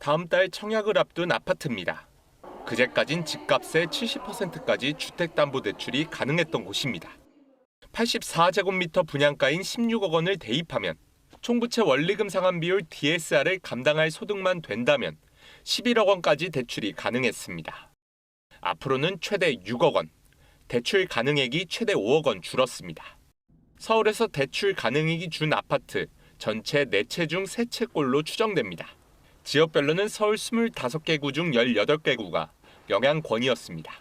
다음 달 청약을 앞둔 아파트입니다. 그제까진 집값의 70%까지 주택담보대출이 가능했던 곳입니다. 84제곱미터 분양가인 16억 원을 대입하면 총부채 원리금 상환 비율 DSR을 감당할 소득만 된다면 11억 원까지 대출이 가능했습니다. 앞으로는 최대 6억 원, 대출 가능액이 최대 5억 원 줄었습니다. 서울에서 대출 가능액이 준 아파트 전체 4채 중 3채꼴로 추정됩니다. 지역별로는 서울 25개 구 중 18개 구가 영향권이었습니다.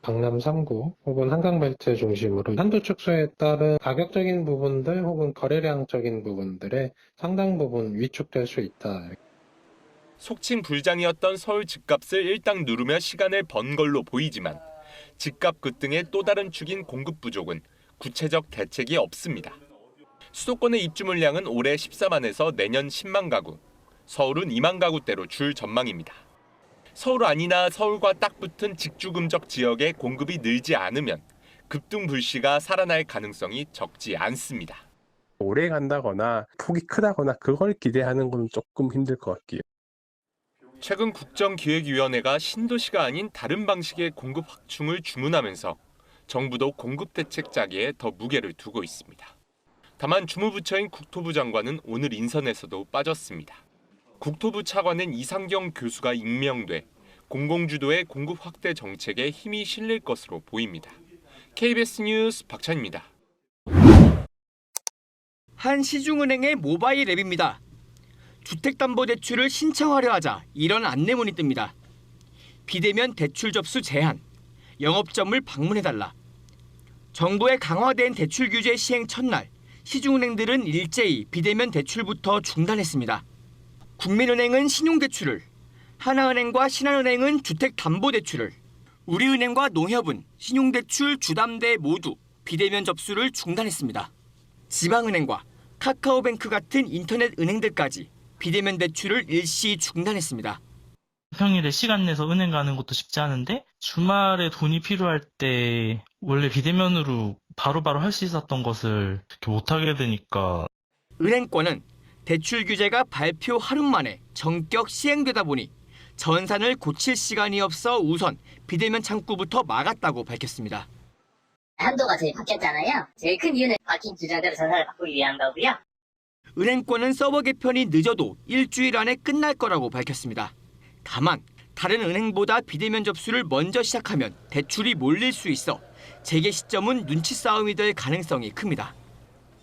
강남 3구 혹은 한강벨트 중심으로 한도 축소에 따른 가격적인 부분들 혹은 거래량적인 부분들의 상당 부분 위축될 수 있다. 속칭 불장이었던 서울 집값을 일당 누르며 시간을 번 걸로 보이지만 집값 급등의 또 다른 축인 공급 부족은 구체적 대책이 없습니다. 수도권의 입주 물량은 올해 14만에서 내년 10만 가구, 서울은 2만 가구대로 줄 전망입니다. 서울 아니나 서울과 딱 붙은 직주금적 지역의 공급이 늘지 않으면 급등 불씨가 살아날 가능성이 적지 않습니다. 오래 간다거나 폭이 크다거나 그걸 기대하는 건 조금 힘들 것 같기요. 최근 국정기획위원회가 신도시가 아닌 다른 방식의 공급 확충을 주문하면서 정부도 공급 대책 짜기에 더 무게를 두고 있습니다. 다만 주무부처인 국토부 장관은 오늘 인선에서도 빠졌습니다. 국토부 차관은 이상경 교수가 임명돼 공공주도의 공급 확대 정책에 힘이 실릴 것으로 보입니다. KBS 뉴스 박찬입니다. 한 시중은행의 모바일 앱입니다. 주택담보대출을 신청하려 하자 이런 안내문이 뜹니다. 비대면 대출 접수 제한, 영업점을 방문해달라. 정부의 강화된 대출 규제 시행 첫날, 시중은행들은 일제히 비대면 대출부터 중단했습니다. 국민은행은 신용대출을, 하나은행과 신한은행은 주택담보대출을, 우리은행과 농협은 신용대출 주담대 모두 비대면 접수를 중단했습니다. 지방은행과 카카오뱅크 같은 인터넷 은행들까지 비대면 대출을 일시 중단했습니다. 평일에 시간 내서 은행 가는 것도 쉽지 않은데 주말에 돈이 필요할 때 원래 비대면으로 바로바로 할 수 있었던 것을 이렇게 못하게 되니까. 은행권은 대출 규제가 발표 하루 만에 전격 시행되다 보니 전산을 고칠 시간이 없어 우선 비대면 창구부터 막았다고 밝혔습니다. 한도가 제일 바뀌었잖아요. 제일 큰 이유는 박힌 주자대로 전산을 바꾸기 위한 거고요. 은행권은 서버 개편이 늦어도 일주일 안에 끝날 거라고 밝혔습니다. 다만 다른 은행보다 비대면 접수를 먼저 시작하면 대출이 몰릴 수 있어 재개 시점은 눈치 싸움이 될 가능성이 큽니다.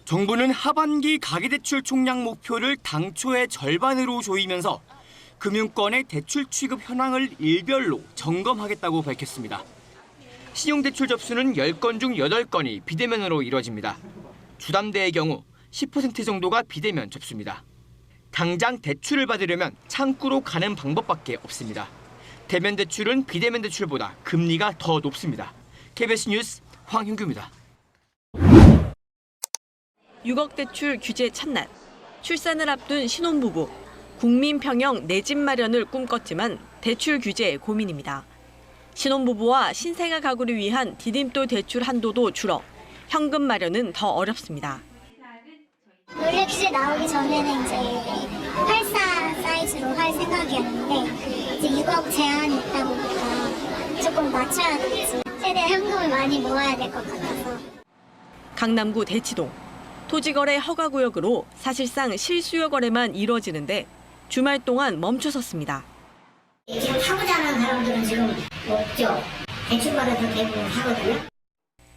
정부는 하반기 가계대출 총량 목표를 당초의 절반으로 조이면서 금융권의 대출 취급 현황을 일별로 점검하겠다고 밝혔습니다. 신용대출 접수는 10건 중 8건이 비대면으로 이뤄집니다. 주담대의 경우 10% 정도가 비대면 접수입니다. 당장 대출을 받으려면 창구로 가는 방법밖에 없습니다. 대면 대출은 비대면 대출보다 금리가 더 높습니다. KBS 뉴스 황윤규입니다. 6억 대출 규제 첫날, 출산을 앞둔 신혼부부, 국민 평형 내 집 마련을 꿈꿨지만 대출 규제에 고민입니다. 신혼부부와 신생아 가구를 위한 디딤돌 대출 한도도 줄어 현금 마련은 더 어렵습니다. 원래 규제 나오기 전에는 이제 84 사이즈로 할 생각이었는데 이제 6억 제한이 있다 보니까 조금 맞춰야 될지 최대한 현금을 많이 모아야 될 것 같아서. 강남구 대치동. 토지거래 허가구역으로 사실상 실수요 거래만 이루어지는데 주말 동안 멈춰섰습니다. 지금 하고자 하는 사람들은 지금 없죠. 대출받아도 되고 하거든요.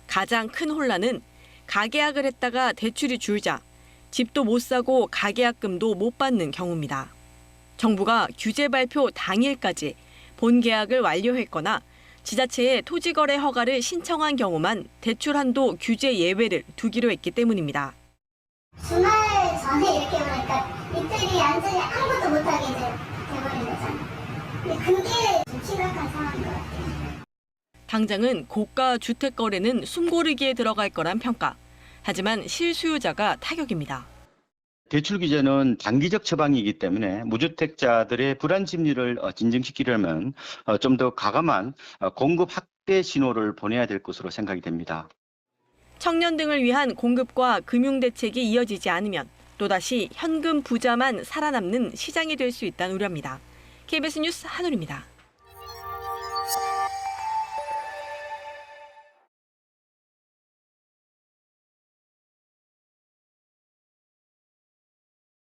가장 큰 혼란은 가계약을 했다가 대출이 줄자 집도 못 사고 가계약금도 못 받는 경우입니다. 정부가 규제 발표 당일까지 본 계약을 완료했거나 지자체에 토지거래 허가를 신청한 경우만 대출 한도 규제 예외를 두기로 했기 때문입니다. 주말 전에 이렇게 보니까 이틀이 완전히 아무것도 못하게 이제 돼버린 거잖아요. 근데 그게 좀 심각한 상황인 것 같아요. 당장은 고가 주택 거래는 숨고르기에 들어갈 거란 평가. 하지만 실수요자가 타격입니다. 대출 규제는 단기적 처방이기 때문에 무주택자들의 불안 심리를 진정시키려면 좀 더 과감한 공급 확대 신호를 보내야 될 것으로 생각이 됩니다. 청년 등을 위한 공급과 금융 대책이 이어지지 않으면 또다시 현금 부자만 살아남는 시장이 될 수 있다는 우려입니다. KBS 뉴스 한울입니다.